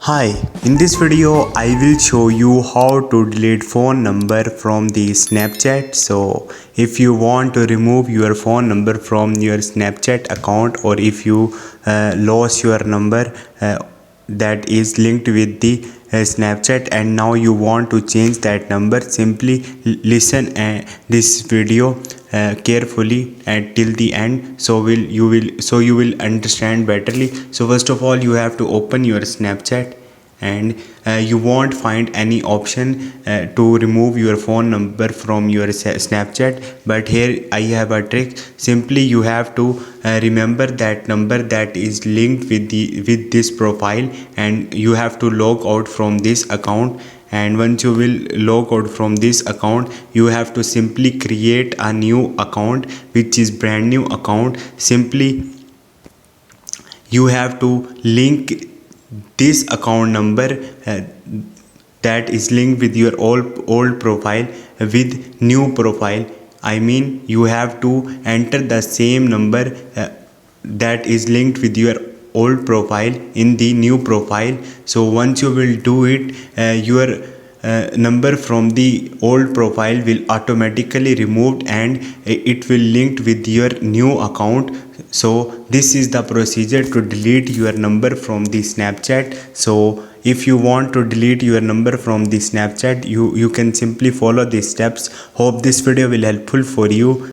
Hi, in this video I will show you how to delete phone number from the Snapchat. So if you want to remove your phone number from your Snapchat account, or if you lost your number that is linked with the Snapchat and now you want to change that number, simply listen this video carefully till the end, so you will understand betterly. So first of all, you have to open your Snapchat, and you won't find any option to remove your phone number from your Snapchat. But here I have a trick. Simply you have to remember that number that is linked with this profile, and you have to log out from this account. And once you will log out from this account, you have to simply create a new account, which is brand new account. Simply you have to link this account number that is linked with your old profile with new profile. I mean, you have to enter the same number that is linked with your old profile in the new profile. So once you will do it, your number from the old profile will automatically removed, and it will linked with your new account. So this is the procedure to delete your number from the Snapchat. So if you want to delete your number from the Snapchat, you can simply follow these steps. Hope this video will helpful for you.